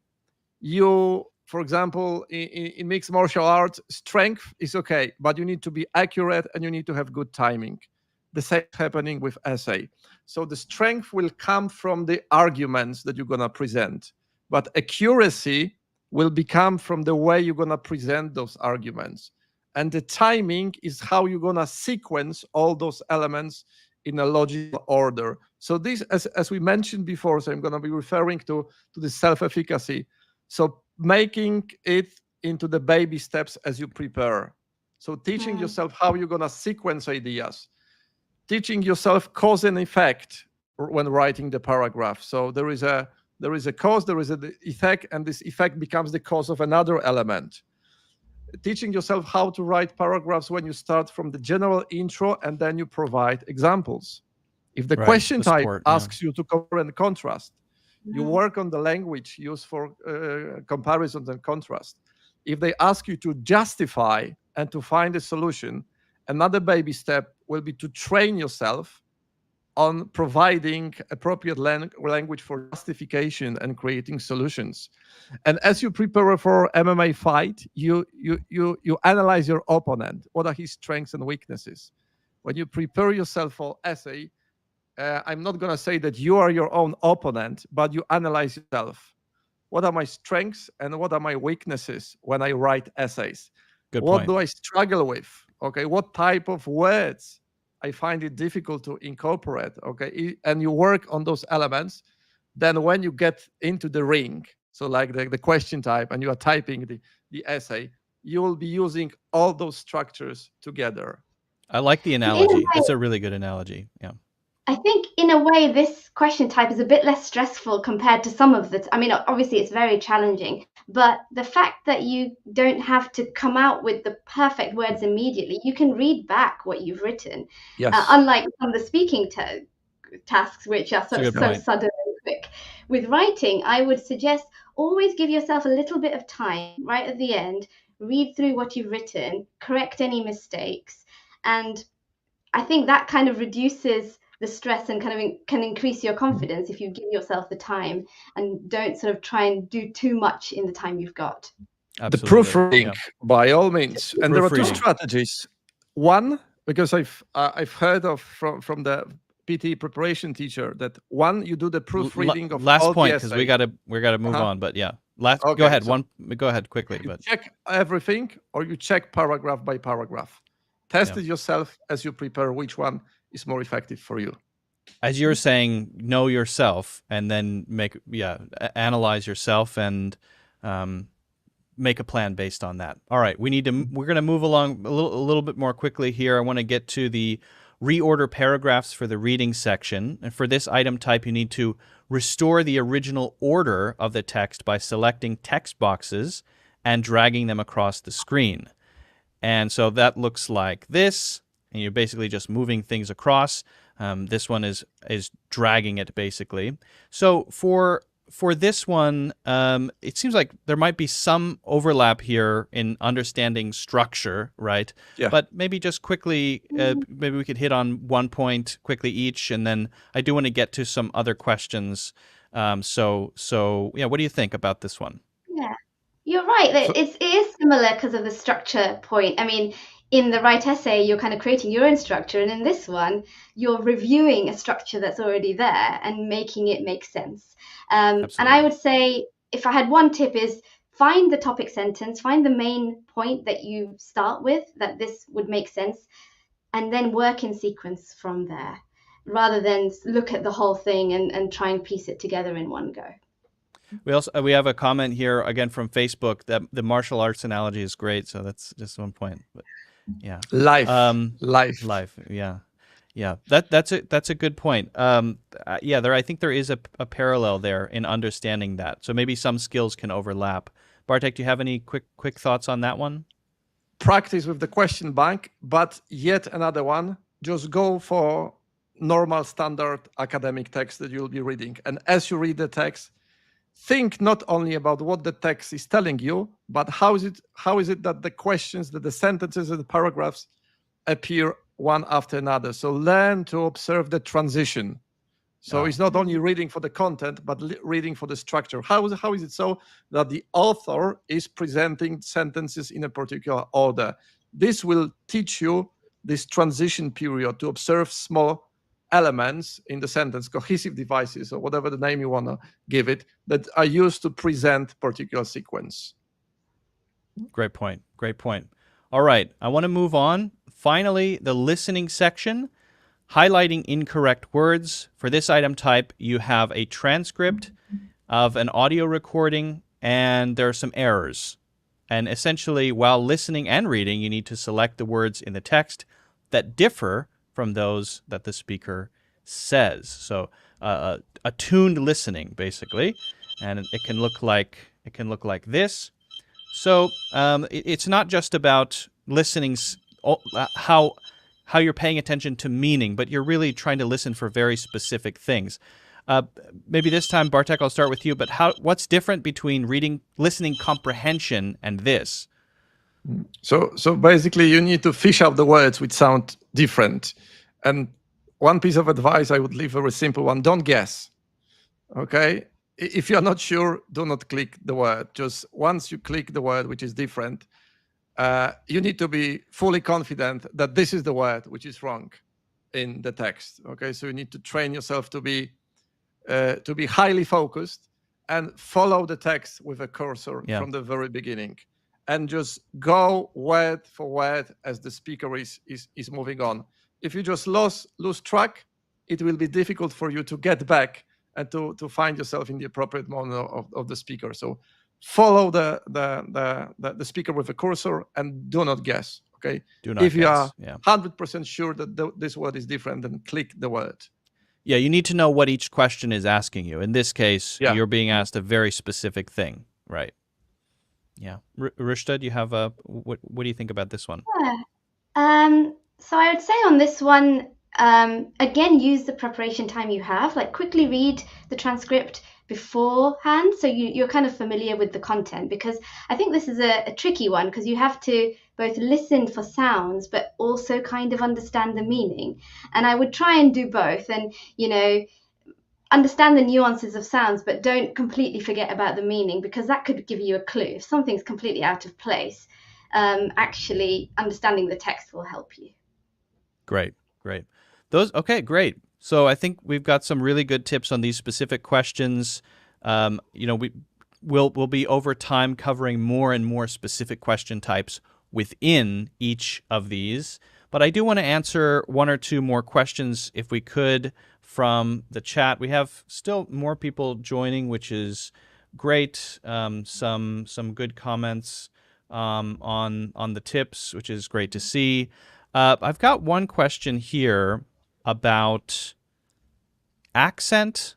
for example, in mixed martial arts, strength is okay, but you need to be accurate and you need to have good timing. The same happening with essay. So the strength will come from the arguments that you're going to present, but accuracy will become from the way you're going to present those arguments. And the timing is how you're going to sequence all those elements in a logical order. So this, as we mentioned before, so I'm going to be referring to the self-efficacy. So making it into the baby steps as you prepare. So teaching yourself how you're going to sequence ideas. Teaching yourself cause and effect when writing the paragraph. So there is a cause, there is an effect, and this effect becomes the cause of another element. Teaching yourself how to write paragraphs when you start from the general intro and then you provide examples. If the question type asks you to compare and contrast, you work on the language used for comparisons and contrast. If they ask you to justify and to find a solution, another baby step will be to train yourself on providing appropriate language for justification and creating solutions. And as you prepare for MMA fight, you analyze your opponent. What are his strengths and weaknesses? When you prepare yourself for essay, I'm not going to say that you are your own opponent, but you analyze yourself. What are my strengths and what are my weaknesses when I write essays? What do I struggle with? Okay, what type of words I find it difficult to incorporate? Okay, and you work on those elements. Then when you get into the ring, so like the question type, and you are typing the essay, you will be using all those structures together. I like the analogy. That's a really good analogy. Yeah. I think in a way, this question type is a bit less stressful compared to some of I mean, obviously it's very challenging, but the fact that you don't have to come out with the perfect words immediately, you can read back what you've written. Yes. Unlike some of the speaking tasks, which are so sudden and quick. With writing, I would suggest always give yourself a little bit of time right at the end, read through what you've written, correct any mistakes. And I think that kind of reduces the stress and kind of can increase your confidence if you give yourself the time and don't sort of try and do too much in the time you've got. Absolutely. The proofreading, by all means. And there are two strategies. One, because I've heard of from the PTE preparation teacher that one, you do the proofreading of last all point, the because we gotta move on. But yeah, go ahead. Go ahead quickly. You check everything, or you check paragraph by paragraph. Test it yourself as you prepare which one is more effective for you. As you're saying, know yourself, and then analyze yourself and make a plan based on that. All right, we're going to move along a little bit more quickly here. I want to get to the reorder paragraphs for the reading section. And for this item type, you need to restore the original order of the text by selecting text boxes and dragging them across the screen. And so that looks like this, and you're basically just moving things across. This one is dragging it basically. So for this one, it seems like there might be some overlap here in understanding structure, right? Yeah. But maybe just quickly, maybe we could hit on one point quickly each, and then I do want to get to some other questions. So yeah, what do you think about this one? Yeah. You're right. It is similar because of the structure point. I mean, in the right essay, you're kind of creating your own structure. And in this one, you're reviewing a structure that's already there and making it make sense. And I would say, if I had one tip, is find the topic sentence, find the main point that you start with, that this would make sense, and then work in sequence from there. rather than look at the whole thing and try and piece it together in one go. We have a comment here again from Facebook that the martial arts analogy is great. So that's just one point. But yeah, life. Yeah. That's a good point. I think there is a parallel there in understanding that. So maybe some skills can overlap. Bartek, do you have any quick thoughts on that one? Practice with the question bank, but yet another one. Just go for normal standard academic text that you'll be reading. And as you read the text, think not only about what the text is telling you, but how is it that the questions, that the sentences and the paragraphs appear one after another. So learn to observe the transition. So it's not only reading for the content, but reading for the structure. How is it so that the author is presenting sentences in a particular order? This will teach you this transition period to observe small elements in the sentence, cohesive devices, or whatever the name you want to give it, that are used to present particular sequence. Great point. All right, I want to move on. Finally, the listening section. Highlighting incorrect words. For this item type, you have a transcript of an audio recording, and there are some errors. And essentially, while listening and reading, you need to select the words in the text that differ from those that the speaker says. So attuned listening, basically, and it can look like this. So it's not just about listening, how you're paying attention to meaning, but you're really trying to listen for very specific things. Maybe this time, Bartek, I'll start with you, but what's different between listening comprehension and this? So basically you need to fish out the words which sound different. And one piece of advice I would leave, a very simple one: don't guess. Okay? If you're not sure, do not click the word. Just once you click the word which is different, you need to be fully confident that this is the word which is wrong in the text. Okay, so you need to train yourself to be highly focused and follow the text with a cursor from the very beginning, and just go word for word as the speaker is moving on. If you just lose track, it will be difficult for you to get back and to find yourself in the appropriate moment of the speaker. So follow the speaker with a cursor and do not guess. Okay. If you are 100% sure that this word is different, then click the word. Yeah, you need to know what each question is asking you. In this case, you're being asked a very specific thing, right? Yeah. Rushta, do you have what do you think about this one? Yeah. So I would say on this one, again, use the preparation time you have. Like, quickly read the transcript beforehand, so you're kind of familiar with the content, because I think this is a tricky one, because you have to both listen for sounds but also kind of understand the meaning. And I would try and do both, and understand the nuances of sounds, but don't completely forget about the meaning, because that could give you a clue. If something's completely out of place, actually understanding the text will help you. Great. Great. So I think we've got some really good tips on these specific questions. We'll be over time covering more and more specific question types within each of these. But I do want to answer one or two more questions, if we could, from the chat. We have still more people joining, which is great. Some good comments on the tips, which is great to see. I've got one question here about accent,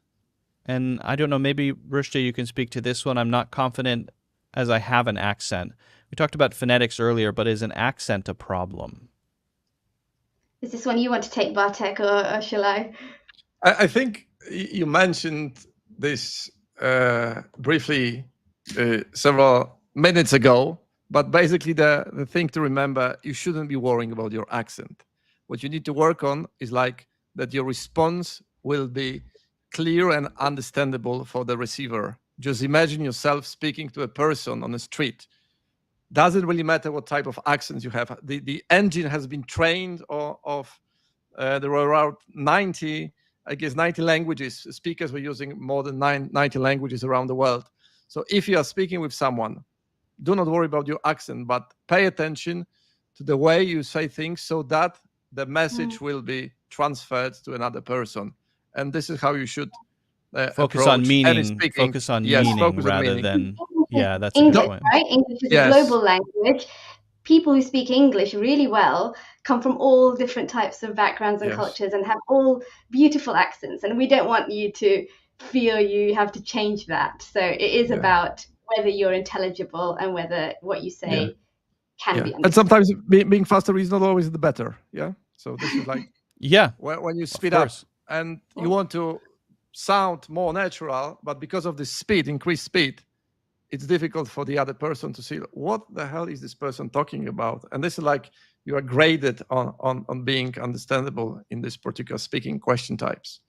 and I don't know, maybe Rushta, you can speak to this one. I'm not confident as I have an accent. We talked about phonetics earlier, but is an accent a problem? Is this one you want to take, Bartek, or shall I? I think you mentioned this briefly several minutes ago, but basically the thing to remember, you shouldn't be worrying about your accent. What you need to work on is that your response will be clear and understandable for the receiver. Just imagine yourself speaking to a person on the street. Doesn't really matter what type of accent you have. The engine has been trained there were around 90 languages. Speakers were using more than 90 languages around the world. So if you are speaking with someone, do not worry about your accent, but pay attention to the way you say things so that the message will be transferred to another person. And this is how you should focus on meaning. Focus on rather meaning. than that's English, a good point. right? English is a global language. People who speak English really well come from all different types of backgrounds and cultures and have all beautiful accents. And we don't want you to feel you have to change that. So it is about whether you're intelligible and whether what you say can be understood. And sometimes being faster is not always the better. Yeah. So this is like when you speed up and you want to sound more natural, but because of the speed, increased speed, it's difficult for the other person to see what the hell is this person talking about. And this is like you are graded on being understandable in this particular speaking question types.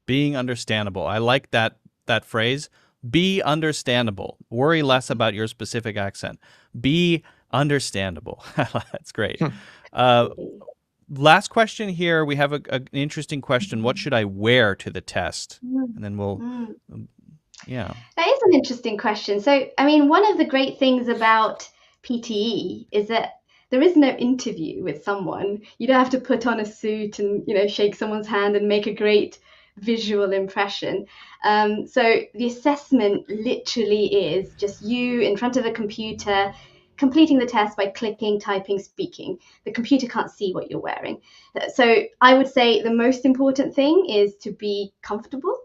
Being understandable. I like that phrase. Be understandable. Worry less about your specific accent. Be understandable. That's great. Last question here. We have an interesting question. What should I wear to the test? And then we'll... That is an interesting question. So, I mean, one of the great things about PTE is that there is no interview with someone. You don't have to put on a suit and, shake someone's hand and make a great visual impression. So the assessment literally is just you in front of a computer, completing the test by clicking, typing, speaking. The computer can't see what you're wearing. So I would say the most important thing is to be comfortable.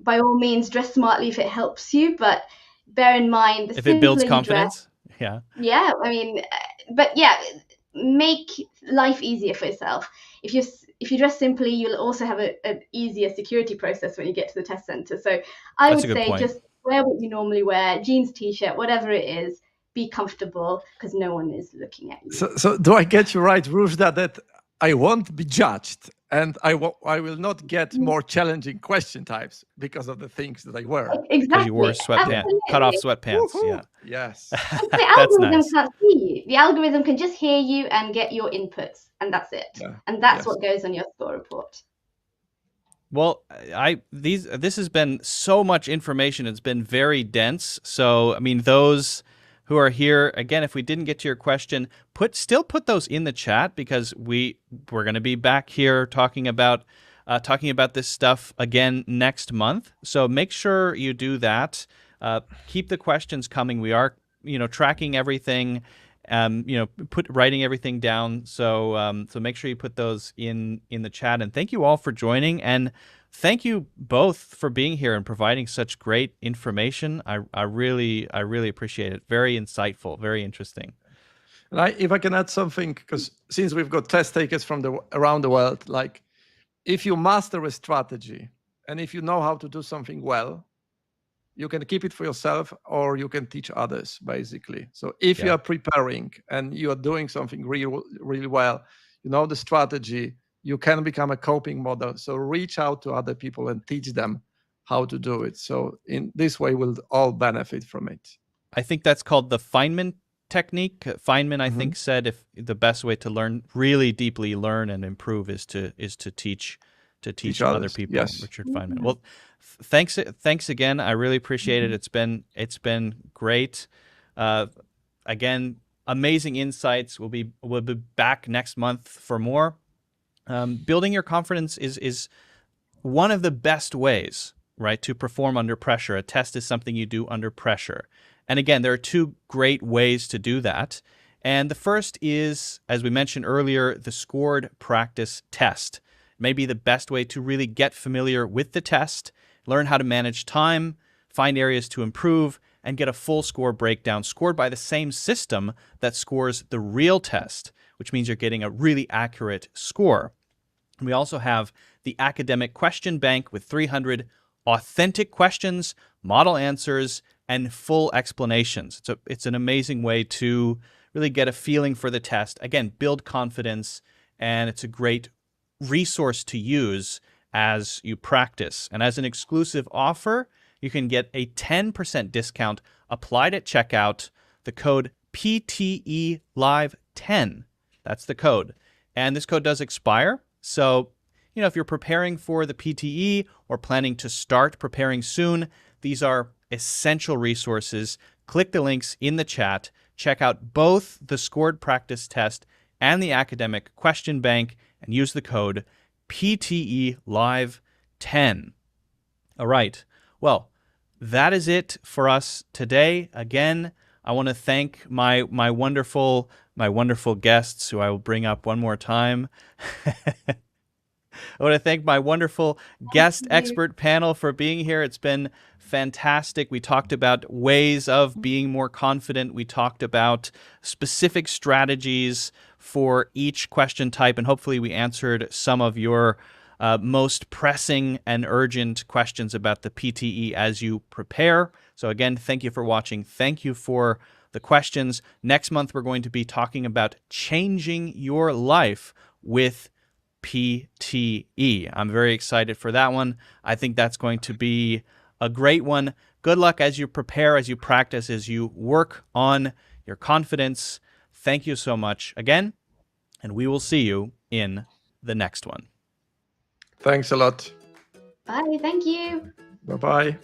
By all means, dress smartly if it helps you, but bear in mind if it builds confidence. Make life easier for yourself. If you dress simply, you'll also have an easier security process when you get to the test center. So I would say just wear what you normally wear, jeans, t-shirt, whatever it is. Be comfortable because no one is looking at you. So do I get you right, Różda, that I won't be judged and I will not get more challenging question types because of the things that I wear? Exactly. Because you wore sweatpants, cut off sweatpants. Woo-hoo. Yes. The algorithm can't see you. The algorithm can just hear you and get your inputs, and that's it. And that's what goes on your score report. Well, this has been so much information. It's been very dense. So, I mean, those who are here, again, if we didn't get to your question, still put those in the chat because we're going to be back here talking about this stuff again next month. So make sure you do that. Keep the questions coming. We are, tracking everything, writing everything down. So make sure you put those in the chat. And thank you all for joining. And thank you both for being here and providing such great information. I really appreciate it. Very insightful, very interesting. And if I can add something, because since we've got test takers from around the world, like if you master a strategy and if you know how to do something well, you can keep it for yourself or you can teach others, basically. So if you are preparing and you are doing something really, really well, you know the strategy, you can become a coping model. So reach out to other people and teach them how to do it. So in this way, we'll all benefit from it. I think that's called the Feynman technique. Feynman, I think, said if the best way to really deeply learn and improve is to teach other people. Yes. Richard Feynman. Well, thanks again. I really appreciate it. It's been great. Again, amazing insights. We'll be back next month for more. Building your confidence is one of the best ways, right, to perform under pressure. A test is something you do under pressure. And again, there are two great ways to do that. And the first is, as we mentioned earlier, the scored practice test. It may be the best way to really get familiar with the test, learn how to manage time, find areas to improve, and get a full score breakdown scored by the same system that scores the real test, which means you're getting a really accurate score. And we also have the Academic Question Bank with 300 authentic questions, model answers, and full explanations. It's an amazing way to really get a feeling for the test. Again, build confidence, and it's a great resource to use as you practice. And as an exclusive offer, you can get a 10% discount applied at checkout, the code PTE Live 10. That's the code. And this code does expire. So, if you're preparing for the PTE or planning to start preparing soon, these are essential resources. Click the links in the chat. Check out both the scored practice test and the Academic Question Bank, and use the code PTE Live 10. All right. Well, that is it for us today. Again, I want to thank my wonderful guests, who I will bring up one more time. I want to thank my wonderful guest expert panel for being here. It's been fantastic. We talked about ways of being more confident. We talked about specific strategies for each question type, and hopefully we answered some of your most pressing and urgent questions about the PTE as you prepare. So again, thank you for watching. Thank you for the questions. Next month, we're going to be talking about changing your life with PTE. I'm very excited for that one. I think that's going to be a great one. Good luck as you prepare, as you practice, as you work on your confidence. Thank you so much again, and we will see you in the next one. Thanks a lot. Bye. Thank you. Bye-bye.